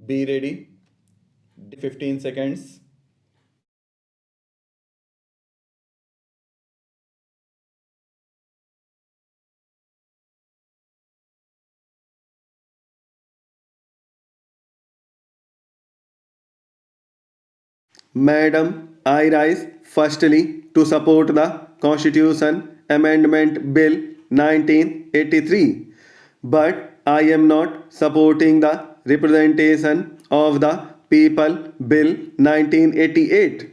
Be ready. 15 seconds. Madam, I rise firstly to support the Constitution Amendment Bill 1983, but I am not supporting the Representation of the People Bill 1988.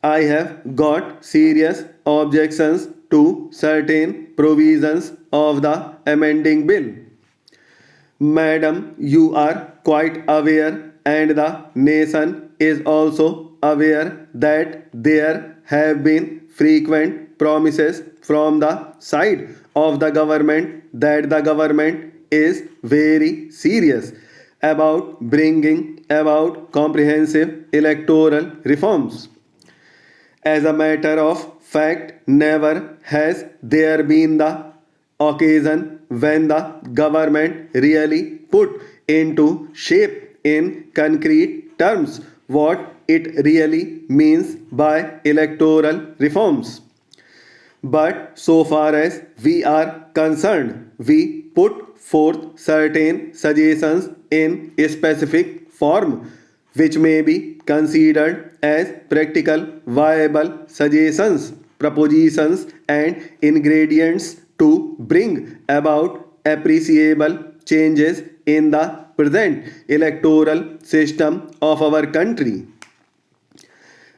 I have got serious objections to certain provisions of the amending bill. Madam, you are quite aware, and the nation is also aware that there have been frequent promises from the side of the government that the government is very serious about bringing about comprehensive electoral reforms. As a matter of fact, never has there been the occasion when the government really put into shape in concrete terms what it really means by electoral reforms. But so far as we are concerned, we put forth certain suggestions in a specific form which may be considered as practical, viable suggestions, propositions, and ingredients to bring about appreciable changes in the present electoral system of our country.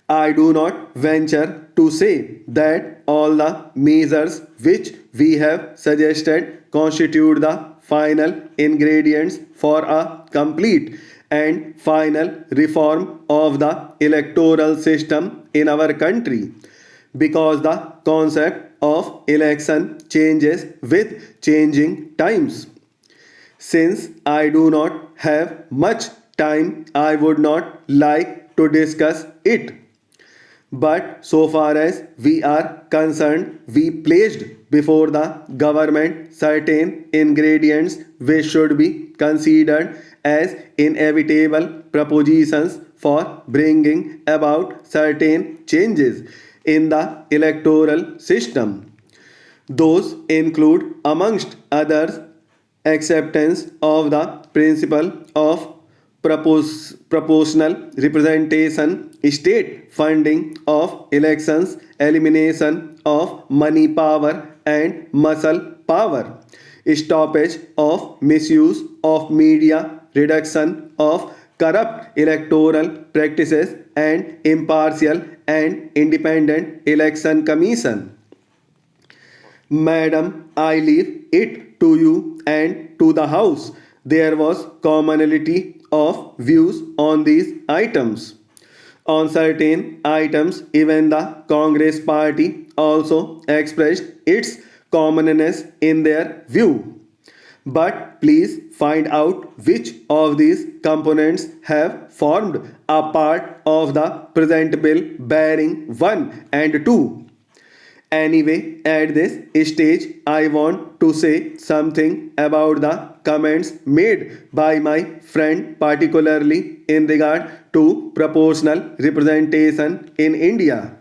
I do not venture to say that all the measures which we have suggested constitute the final ingredients for a complete and final reform of the electoral system in our country, because the concept of election changes with changing times. Since I do not have much time, I would not like to discuss it. But so far as we are concerned, we placed before the government certain ingredients which should be considered as inevitable propositions for bringing about certain changes in the electoral system. Those include, amongst others, acceptance of the principle of proportional representation, state funding of elections, elimination of money power and muscle power, stoppage of misuse of media, reduction of corrupt electoral practices, and impartial and independent election commission. Madam, I leave it to you and to the House. There was commonality of views on these items. On certain items, even the Congress party also expressed its commonness in their view. But please find out which of these components have formed a part of the present bill bearing 1 and 2. Anyway, at this stage, I want to say something about the comments made by my friend, particularly in regard to proportional representation in India.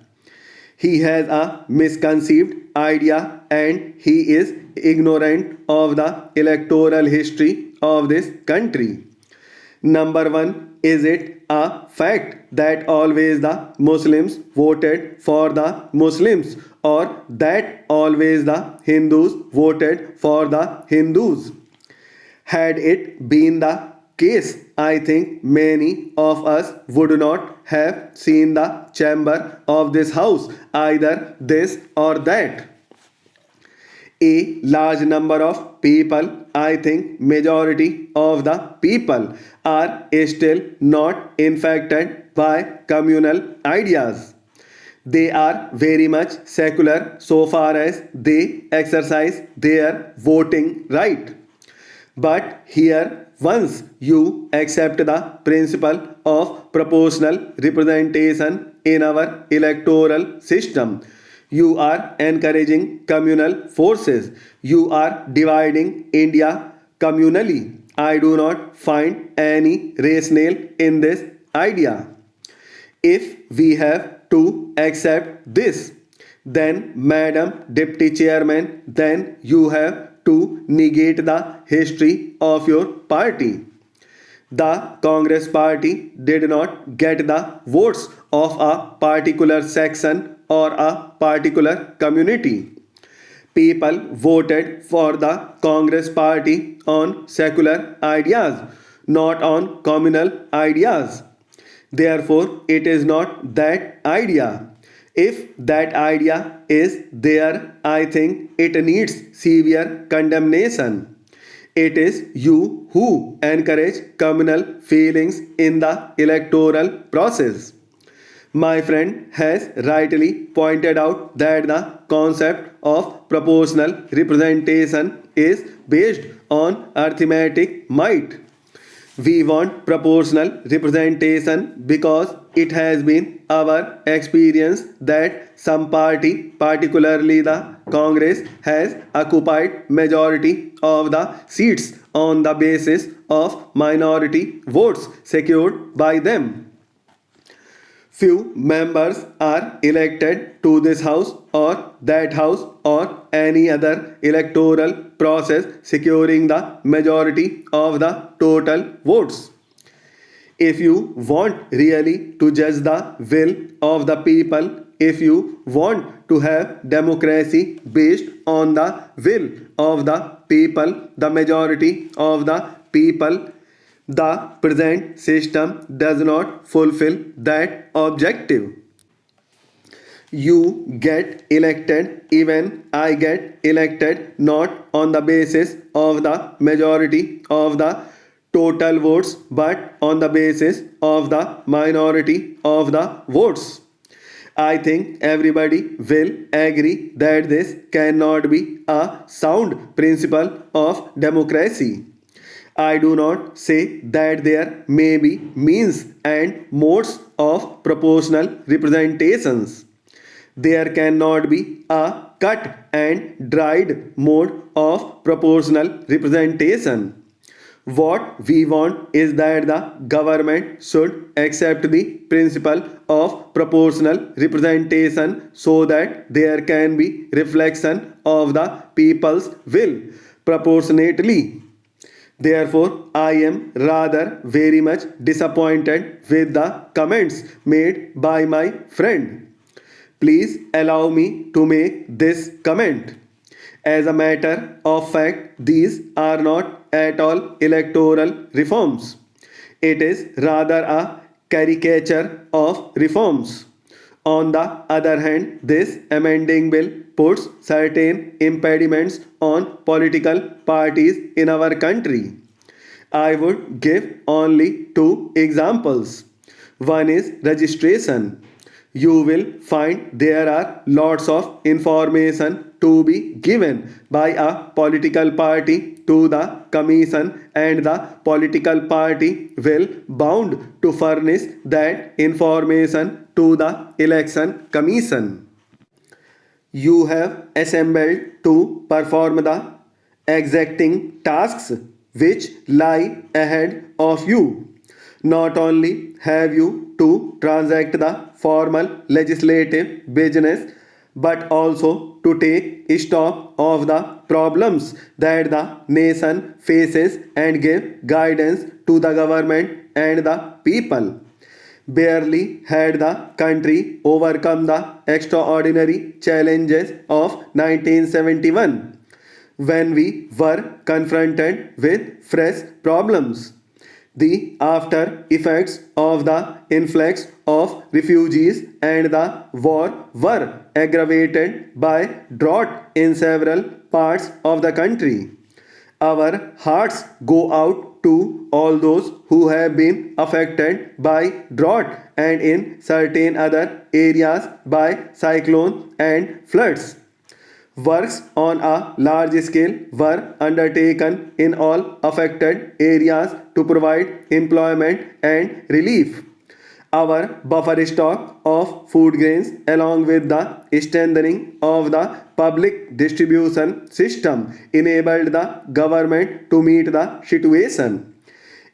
He has a misconceived idea and he is ignorant of the electoral history of this country. Number one, is it a fact that always the Muslims voted for the Muslims, or that always the Hindus voted for the Hindus? Had it been the case, I think many of us would not have seen the chamber of this house, either this or that. A large number of people, I think majority of the people, are still not infected by communal ideas. They are very much secular so far as they exercise their voting right. But here, once you accept the principle of proportional representation in our electoral system, you are encouraging communal forces. You are dividing India communally. I do not find any rationale in this idea. If we have to accept this, then, Madam Deputy Chairman, then you have to negate the history of your party. The Congress party did not get the votes of a particular section or a particular community. People voted for the Congress party on secular ideas, not on communal ideas. Therefore, it is not that idea. If that idea is there, I think it needs severe condemnation. It is you who encourage communal feelings in the electoral process. My friend has rightly pointed out that the concept of proportional representation is based on arithmetic might. We want proportional representation because it has been our experience that some party, particularly the Congress, has occupied majority of the seats on the basis of minority votes secured by them. Few members are elected to this house or that house or any other electoral process securing the majority of the total votes. If you want really to judge the will of the people, if you want to have democracy based on the will of the people, the majority of the people, the present system does not fulfill that objective. You get elected, even I get elected, not on the basis of the majority of the total votes, but on the basis of the minority of the votes. I think everybody will agree that this cannot be a sound principle of democracy. I do not say that there may be means and modes of proportional representations. There cannot be a cut and dried mode of proportional representation. What we want is that the government should accept the principle of proportional representation so that there can be reflection of the people's will proportionately. Therefore, I am rather very much disappointed with the comments made by my friend. Please allow me to make this comment. As a matter of fact, these are not at all electoral reforms. It is rather a caricature of reforms. On the other hand, this amending bill puts certain impediments on political parties in our country. I would give only two examples. One is registration. You will find there are lots of information to be given by a political party to the commission, and the political party will bound to furnish that information to the election commission. You have assembled to perform the exacting tasks which lie ahead of you. Not only have you to transact the formal legislative business, but also to take stock of the problems that the nation faces and give guidance to the government and the people. Barely had the country overcome the extraordinary challenges of 1971 when we were confronted with fresh problems. The after effects of the influx of refugees and the war were aggravated by drought in several parts of the country. Our hearts go out to all those who have been affected by drought and in certain other areas by cyclone and floods. Works on a large scale were undertaken in all affected areas to provide employment and relief. Our buffer stock of food grains along with the strengthening of the public distribution system enabled the government to meet the situation.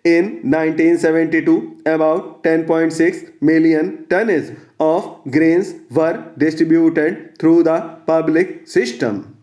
In 1972, about 10.6 million tons of grains were distributed through the public system.